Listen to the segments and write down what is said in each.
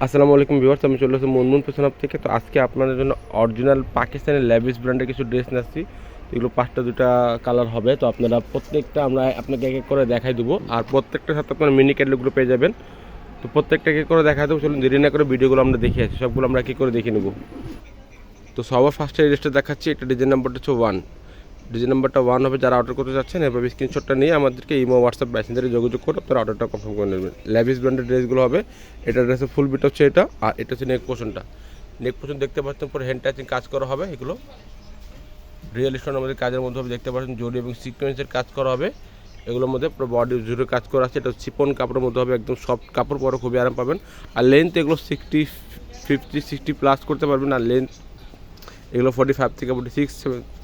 আসসালামু আলাইকুম ভিউয়ার্স, আমি চলে আসছি মুনমুন ফ্যাশন হাব থেকে। তো আজকে আপনাদের জন্য অরিজিনাল পাকিস্তানি লেভিস ব্র্যান্ডের কিছু ড্রেস নিয়ে আসছি। এগুলো 5টা 2টা কালার হবে। তো আপনারা প্রত্যেকটা আমরা আপনাকে এক এক করে দেখাই দেবো, আর প্রত্যেকটার সাথে আপনারা মিনি ক্যাটালগুলো পেয়ে যাবেন। তো প্রত্যেকটা এক এক করে দেখাই দেবো। চলুন দেরি না করে ভিডিওগুলো আমরা দেখে আসি, সবগুলো আমরা এক এক করে দেখে নেব। তো সবার ফার্স্টে এই ড্রেসটা দেখাচ্ছি। এটা ডিজাইন নাম্বারটা হচ্ছে 1। ডিজাইন নাম্বারটা 1 হবে। যারা অর্ডার করতে যাচ্ছেন এভাবে স্ক্রিনশটটা নিয়ে আমাদেরকে ইমো হোয়াটসঅ্যাপ মেসেঞ্জারে যোগাযোগ করে আপনারা অর্ডারটা কনফার্ম করে নেবেন। লেভিস ব্র্যান্ডের ড্রেসগুলো হবে। এটা ড্রেসের ফুল বিট হচ্ছে এটা, আর এটা হচ্ছে নেক পোর্শনটা। নেক পোর্শন দেখতে পাচ্ছেন, পরে হ্যান্ড টাচিং কাজ করা হবে। এগুলো রিয়েল স্টোন আমাদের কাজের মধ্যে হবে। দেখতে পাচ্ছেন জরি এবং সিকোয়েন্সের কাজ করা হবে। এগুলোর মধ্যে পুরো বডি জুড়ে কাজ করা আছে। এটা চিপন কাপড়ের মধ্যে হবে, একদম সফট কাপড়, পরে খুবই আরাম পাবেন। আর লেন্থ এগুলো 50 60 প্লাস করতে পারবেন। আর লেন্থ এগুলো 45 থেকে 46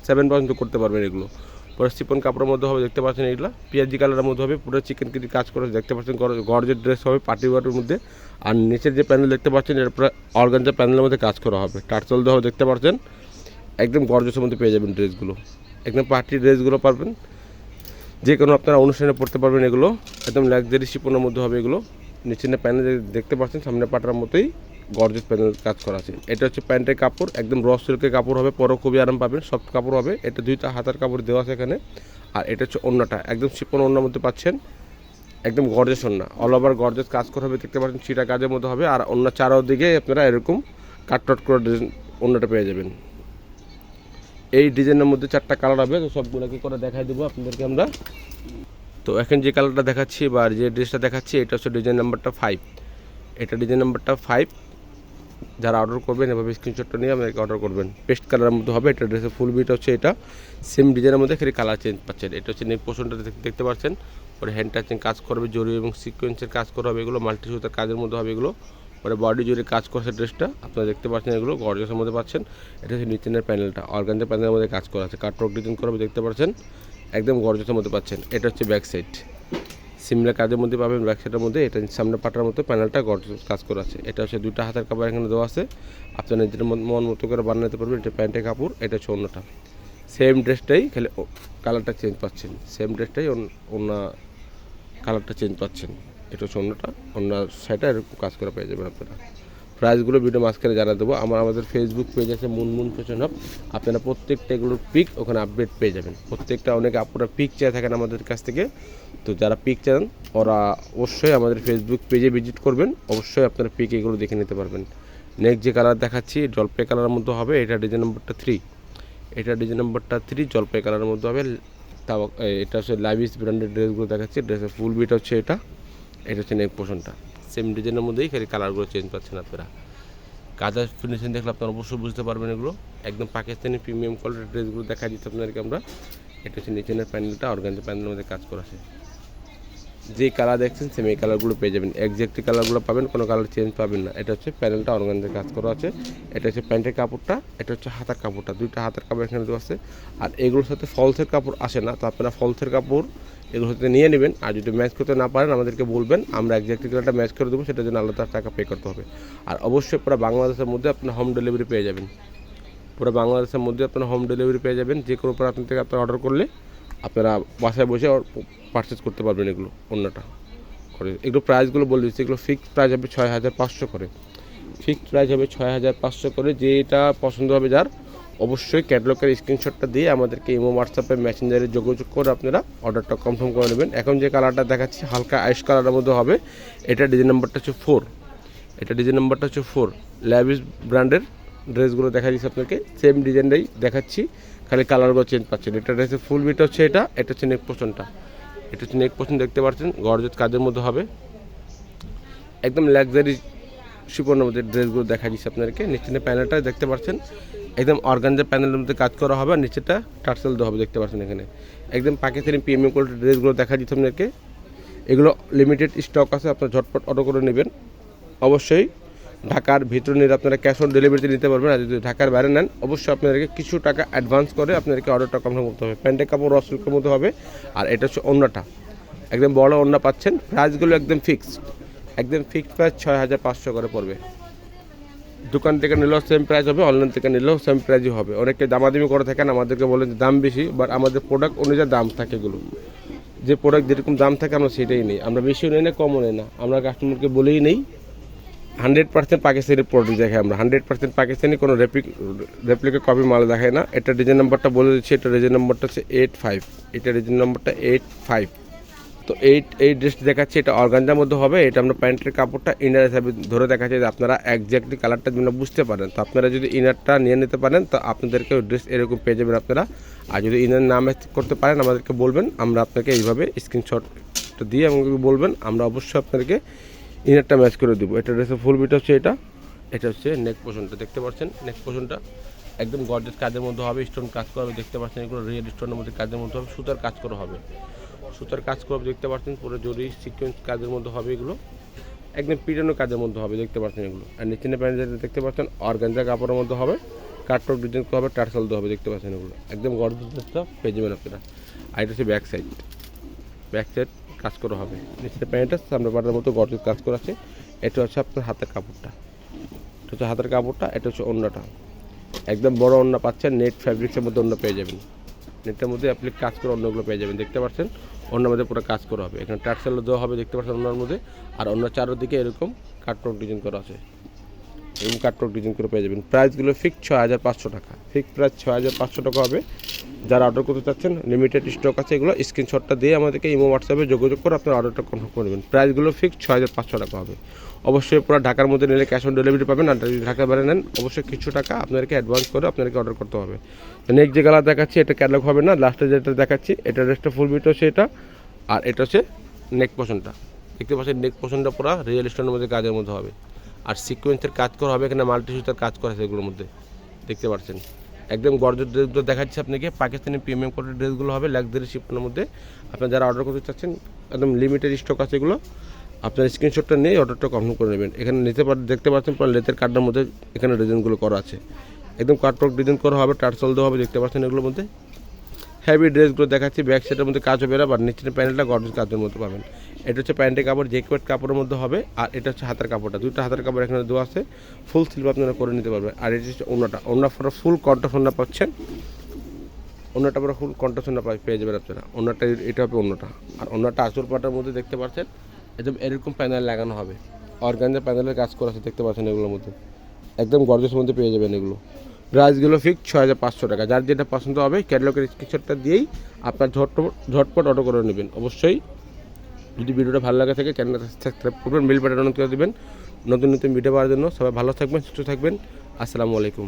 7 পর্যন্ত করতে পারবেন। এগুলো পরে চিপন কাপড়ের মধ্যে হবে। দেখতে পাচ্ছেন এগুলো পেঁয়াজি কালারের মধ্যে হবে, পুরো চিকেন কিটি কাজ করে। দেখতে পাচ্ছেন গর্জের ড্রেস হবে পার্টি ওয়ারের মধ্যে। আর নিচের যে প্যানেল দেখতে পাচ্ছেন এটা পুরো অর্গানজা প্যানেলের মধ্যে কাজ করা হবে। টার্সেল দেওয়া দেখতে পাচ্ছেন, একদম গর্জের মধ্যে পেয়ে যাবেন ড্রেসগুলো। একদম পার্টি ড্রেসগুলো পারবেন, যে কোনো আপনারা অনুষ্ঠানে পড়তে পারবেন। এগুলো একদম লাক্সারি শিপনের মধ্যে হবে। এগুলো নিচের প্যানেল দেখতে পাচ্ছেন, সামনে পাটার মতোই গর্জেস প্যানেল কাজ করা আছে। এটা হচ্ছে প্যান্টের কাপড়, একদম র সিল্কের কাপড় হবে, পরও খুবই আরাম পাবেন, সফট কাপড় হবে। এটা 2টা হাতার কাপড় দেওয়া আছে এখানে। আর এটা হচ্ছে ওড়নাটা, একদম শিপন ওড়নার মধ্যে পাচ্ছেন, একদম গর্জেস ওড়না, অল ওভার গর্জেস কাজ করা হবে। দেখতে পাচ্ছেন চিটা কাজের মধ্যে হবে। আর ওড়না চারোদিকে আপনারা এরকম কাটটট করে ওড়নাটা পেয়ে যাবেন। এই ডিজাইনের মধ্যে 4টা কালার হবে। তো সবগুলোকে করে দেখাই দেবো আপনাদেরকে আমরা। তো এখন যে কালারটা দেখাচ্ছি বা যে ড্রেসটা দেখাচ্ছি এটা হচ্ছে ডিজাইন নাম্বারটা 5। এটা ডিজাইন নাম্বারটা 5। যারা অর্ডার করবেন এভাবে স্ক্রিনশটটা নিয়ে আমাদেরকে অর্ডার করবেন। পেস্ট কালারের মধ্যে হবে। এটা ড্রেসের ফুল বিট হচ্ছে এটা। সেম ডিজাইনের মধ্যে খালি কালার চেঞ্জ পাচ্ছেন। এটা হচ্ছে নেক পোর্শনটা দেখতে পাচ্ছেন, পরে হ্যান্ড টাচিং কাজ করবে, জরি এবং সিকোয়েন্সের কাজ করা হবে। এগুলো মাল্টি সুতার কাজের মধ্যে হবে। এগুলো পরে বডি জুড়ে কাজ করছে ড্রেসটা, আপনারা দেখতে পাচ্ছেন। এগুলো গর্জেসের মধ্যে পাচ্ছেন। এটা হচ্ছে নিচের প্যানেলটা, অর্গানজা প্যানেলের মধ্যে কাজ করা আছে, কাটওয়ার্ক ডিজাইন করা হবে। দেখতে পাচ্ছেন একদম গর্জেসের মধ্যে পাচ্ছেন। এটা হচ্ছে ব্যাক সাইড, সিমলা কাজের মধ্যে পাবেন ব্যাক সাইডের মধ্যে। এটা সামনে পাটার মতো প্যানেলটা গর্জেস কাজ করা আছে। এটা হচ্ছে 2টা হাতের কাপড় এখানে দেওয়া আছে, আপনারা নিজের মন মতো করে বানাতে পারবেন। এটা প্যান্টের কাপড়, এটা হচ্ছে অন্যটা। সেম ড্রেসটাই খালি কালারটা চেঞ্জ পাচ্ছেন। সেম ড্রেসটাই অন্য কালারটা চেঞ্জ পাচ্ছেন। এটা হচ্ছে অন্যটা, অন্য সাইডে এরকম কাজ করে পেয়ে যাবেন আপনারা। প্রাইসগুলো ভিডিও মাঝখানে জানা দেবো। আমাদের ফেসবুক পেজ আছে মুনমুন ফ্যাশন হাব, আপনারা প্রত্যেকটা এগুলোর পিক ওখানে আপডেট পেয়ে যাবেন। প্রত্যেকটা অনেকে আপনারা পিক চেয়ে থাকেন আমাদের কাছ থেকে। তো যারা পিক চান ওরা অবশ্যই আমাদের ফেসবুক পেজে ভিজিট করবেন, অবশ্যই আপনারা পিক এগুলো দেখে নিতে পারবেন। নেক্সট যে কালার দেখাচ্ছি জলপাই কালারের মধ্যে হবে। এটা ডিজাইন নাম্বারটা 3। এটা ডিজাইন নাম্বারটা 3 জলপাই কালারের মধ্যে হবে। তাও এটা হচ্ছে লাইভিস ব্র্যান্ডের ড্রেসগুলো দেখাচ্ছি। ড্রেসের ফুল বিট হচ্ছে এটা। এটা হচ্ছে নেক পোর্শনটা। সেম ডিজাইনের মধ্যেই খালি কালারগুলো চেঞ্জ পাচ্ছেন আপনারা। কাজার ফিনিশিং দেখলে আপনারা অবশ্যই বুঝতে পারবেন। এগুলো একদম পাকিস্তানি প্রিমিয়াম কোয়ালিটির ড্রেসগুলো দেখা দিচ্ছি আপনাদেরকে আমরা। এটা হচ্ছে নিচের প্যানেলটা অর্গানজা প্যানেলের মধ্যে কাজ করা আছে। যে কালার দেখছেন সেম এই কালারগুলো পেয়ে যাবেন। এক্স্যাক্টলি কালারগুলো পাবেন, কোনো কালার চেঞ্জ পাবেন না। এটা হচ্ছে প্যানেলটা অর্গানজার কাজ করা আছে। এটা হচ্ছে প্যান্টের কাপড়টা, এটা হচ্ছে হাতার কাপড়টা। 2টা হাতার কাপড় এখানে দেওয়া আছে। আর এগুলোর সাথে ফলসের কাপড় আসে না, তো আপনারা ফলসের কাপড় এগুলোর সাথে নিয়ে নেবেন। আর যদি ম্যাচ করতে না পারেন আমাদেরকে বলবেন, আমরা এক্স্যাক্টলি কালারটা ম্যাচ করে দেবো, সেটার জন্য আলাদা টাকা পে করতে হবে। আর অবশ্যই পুরো বাংলাদেশের মধ্যে আপনারা হোম ডেলিভারি পেয়ে যাবেন। পুরো বাংলাদেশের মধ্যে আপনারা হোম ডেলিভারি পেয়ে যাবেন। যে কোনো প্রান্ত থেকে আপনারা অর্ডার করলে আপনারা বাসায় বসে পারচেস করতে পারবেন। এগুলো অন্যটা করে এগুলো প্রাইসগুলো বলে দিচ্ছি। এগুলো ফিক্সড প্রাইস হবে 6500 করে। ফিক্সড প্রাইস হবে 6500 করে। যেটা পছন্দ হবে যার, অবশ্যই ক্যাটালগের স্ক্রিনশটটা দিয়ে আমাদেরকে ইমো হোয়াটসঅ্যাপে মেসেঞ্জারে যোগাযোগ করে আপনারা অর্ডারটা কনফার্ম করে নেবেন। এখন যে কালারটা দেখাচ্ছি হালকা আইস কালারের মধ্যে হবে। এটা ডিজাইন নাম্বারটা হচ্ছে 4। এটা ডিজাইন নাম্বারটা হচ্ছে 4। ল্যাভিস ব্র্যান্ডের ড্রেসগুলো দেখা দিচ্ছি আপনাকে, সেম ডিজাইনটাই দেখাচ্ছি, খালি কালারগুলো চেঞ্জ পাচ্ছেন। এটা ড্রেসের ফুল বিট হচ্ছে এটা। এটা হচ্ছে নেক পোর্শনটা। এটা হচ্ছে নেক পোর্শন, দেখতে পাচ্ছেন গর্জেস কাজের মধ্যে হবে। একদম লাক্সারি শিপনের মধ্যে ড্রেসগুলো দেখা দিচ্ছে আপনাদেরকে। নিচের প্যানেলটা দেখতে পাচ্ছেন, একদম অর্গানজা প্যানেলের মধ্যে কাজ করা হবে। আর নিচেটা টার্সেল দেওয়া হবে, দেখতে পাচ্ছেন এখানে। একদম পাকিস্তানি প্রিমিয়াম কোয়ালিটির ড্রেসগুলো দেখা দিচ্ছে আপনাদেরকে। এগুলো লিমিটেড স্টক আছে, আপনারা ঝটপট অর্ডার করে নেবেন। অবশ্যই ঢাকার ভিতরে নিলে আপনারা ক্যাশ অন ডেলিভারিতে নিতে পারবেন। আর যদি ঢাকার বাইরে নেন অবশ্যই আপনাদেরকে কিছু টাকা অ্যাডভান্স করে আপনাদেরকে অর্ডারটা কনফার্ম করতে হবে। প্যান্টের কাপড় র সিল্কের মধ্যে হবে। আর এটা হচ্ছে ওড়নাটা, একদম বড় ওড়না পাচ্ছেন। প্রাইসগুলো একদম ফিক্সড, একদম ফিক্সড প্রাইস 6500 করে পড়বে। দোকান থেকে নিলেও সেম প্রাইস হবে, অনলাইন থেকে নিলেও সেম প্রাইসই হবে। অনেকে দামাদামি করে থাকেন, আমাদেরকে বলেন যে দাম বেশি, বাট আমাদের প্রোডাক্ট অনুযায়ী দাম থাকে। এগুলো যে প্রোডাক্ট যেরকম দাম থাকে আমরা সেটাই নেই। আমরা বেশিও নেই না, কমও নেই না, আমরা কাস্টমারকে বলেই নেই 100% পাকিস্তানি প্রোডাক্ট দেখাই আমরা, 100% পাকিস্তানি, কোনো রেপ্লিকা কপি মাল দেখায় না। এটা ডিজাইন নাম্বারটা বলে দিচ্ছি, এটা ডিজাইন নাম্বারটা হচ্ছে 85, এটা ডিজাইন নাম্বারটা 85। তো এই ড্রেসটি দেখাচ্ছি, এটা অর্গানজার মধ্যে হবে। এটা আমরা প্যান্টের কাপড়টা ইনার হিসাবে ধরে দেখাচ্ছি যে আপনারা একজ্যাক্টলি কালারটা যেন বুঝতে পারেন। তো আপনারা যদি ইনারটা নিয়ে নিতে পারেন তো আপনাদেরকে ড্রেস এরকম পেয়ে যাবেন আপনারা। আর যদি ইনার না ম্যাচ করতে পারেন আমাদেরকে বলবেন, আমরা আপনাকে এইভাবে স্ক্রিনশটটা দিয়ে আমাকে বলবেন, আমরা অবশ্যই আপনাদেরকে ইনারটা ম্যাচ করে দেবো। এটা ড্রেসের ফুল বিট হচ্ছে এটা হচ্ছে নেক পোর্শনটা, দেখতে পাচ্ছেন নেক পোর্শনটা একদম গর্জিয়াস কাজের মধ্যে হবে, স্টোন কাজ করা হবে, দেখতে পাচ্ছেন এগুলো রিয়েল স্টোনের মধ্যে কাজের মধ্যে হবে, সুতার কাজ করা হবে, সুতার কাজ করবে, দেখতে পাচ্ছেন পুরো জরি সিকোয়েন্স কাজের মধ্যে হবে, এগুলো একদম পিটানো কাজের মধ্যে হবে, দেখতে পাচ্ছেন এগুলো। আর নিচে প্যান্ট দেখতে পাচ্ছেন অর্গানজা কাপড়ের মধ্যে হবে, কাটওয়ার্ক ডিজাইন করা হবে, টার্সেল দেওয়া হবে, দেখতে পাচ্ছেন এগুলো একদম গর্জিয়াসটা পেয়ে যাবেন আপনারা। আর এটা হচ্ছে ব্যাক সাইড কাজ করা হবে, নিচে প্যান্টটা সামনে পাটার মতো গর্জিয়াস কাজ করা আছে। এটা হচ্ছে আপনার হাতের কাপড়টা, এটা হচ্ছে হাতের কাপড়টা, এটা হচ্ছে ওড়নাটা, একদম বড় ওড়না পাচ্ছেন, নেট ফ্যাব্রিক্সের মধ্যে ওড়না পেয়ে যাবেন, নেটের মধ্যে আপনি কাজ করে অন্যগুলো পেয়ে যাবেন, দেখতে পাচ্ছেন অন্যের মধ্যে পুরো কাজ করা হবে, এখানে টার্সেল দেওয়া হবে, দেখতে পাচ্ছেন অন্যের মধ্যে। আর অন্য চারোদিকে এরকম কাটওয়ার্ক ডিজাইন করা আছে, এরকম কাটওয়ার্ক ডিজাইন করে পেয়ে যাবেন। প্রাইসগুলো ফিক্স 6500 টাকা, ফিক্স প্রাইস 6500 টাকা হবে। যারা অর্ডার করতে চাচ্ছেন লিমিটেড স্টক আছে, এগুলো স্ক্রিনশটটা দিয়ে আমাদেরকে ইমো হোয়াটসঅ্যাপে যোগাযোগ করে আপনার অর্ডারটা কনফার্ম করে নেবেন। প্রাইসগুলো ফিক্স 6500 টাকা হবে। অবশ্যই পুরো ঢাকার মধ্যে নিলে ক্যাশ অন ডেলিভারি পাবেন, আর যদি ঢাকার বাইরে নেন অবশ্যই কিছু টাকা আপনাদেরকে অ্যাডভান্স করে আপনাদেরকে অর্ডার করতে হবে। নেক্সট যে কালার দেখাচ্ছি এটা ক্যাটালগ হবে না, লাস্টে যেটা দেখাচ্ছি এটা ড্রেসটা ফুল বিট হচ্ছে এটা, আর এটা হচ্ছে নেক পোর্শনটা, দেখতে পাচ্ছেন নেক পোর্শনটা পুরো রিয়েল স্টোনের মধ্যে কাজের মধ্যে হবে, আর সিকোয়েন্সের কাজ করা হবে, এখানে মাল্টি সুতার কাজ করা আছে এগুলোর মধ্যে, দেখতে পাচ্ছেন একদম গর্জের ড্রেসগুলো দেখাচ্ছি আপনাকে। পাকিস্তানি প্রিমিয়াম কোয়ালিটির ড্রেসগুলো হবে লাক্সারি শিপনের মধ্যে। আপনারা যারা অর্ডার করতে চাচ্ছেন একদম লিমিটেড স্টক আছে এগুলো, আপনার স্ক্রিনশটটা নিয়ে অর্ডারটা কনফার্ম করে নেবেন। এখানে দেখতে পাচ্ছেন পুরো লেতের কার্ডের মধ্যে এখানে ডিজাইনগুলো করা আছে, একদম কাটওয়ার্ক ডিজাইন করা হবে, টার্সেল দেওয়া হবে, দেখতে পাচ্ছেন এগুলোর মধ্যে। হেভি ড্রেসগুলো দেখাচ্ছি, ব্যাক সাইডের মধ্যে কাজ হবে, আর নিচের প্যান্টটা গর্জিয়াস কাজের মধ্যে পাবেন। এটা হচ্ছে প্যান্টের কাপড়, জ্যাকেট কাপড়ের মধ্যে হবে, আর এটা হচ্ছে হাতের কাপড়টা, দুইটা হাতের কাপড় এখানে দেওয়া আছে, ফুল স্লিভ আপনারা করে নিতে পারবেন। আর এটা হচ্ছে ওড়নাটা ফুল কন্ট্রাস্ট ওড়না পাচ্ছেন, ওড়নাটা পুরো ফুল কন্ট্রাস্ট ওড়না পেয়ে যাবেন আপনারা। ওড়নাটা এটা হবে ওড়নাটা, আর ওড়নাটা আঁচল পাটার মধ্যে দেখতে পাচ্ছেন একদম এরকম প্যানেল লাগানো হবে, অর্গানজা প্যানেলের কাজ করা আছে, দেখতে পাচ্ছেন এগুলোর মধ্যে একদম গর্জিয়াস মধ্যে পেয়ে যাবেন এগুলো। প্রাইসগুলো ফিক্স 6500 টাকা। যার যেটা পছন্দ হবে ক্যাটালগের স্ক্রিনশটটা দিয়েই আপনার ঝটপট অর্ডার করে নেবেন। অবশ্যই যদি ভিডিওটা ভালো লাগে থাকে চ্যানেলটা সাবস্ক্রাইব করবেন, বেল বাটন অন করে দেবেন নতুন ভিডিও পাওয়ার জন্য। সবাই ভালো থাকবেন, সুস্থ থাকবেন, আসসালামু আলাইকুম।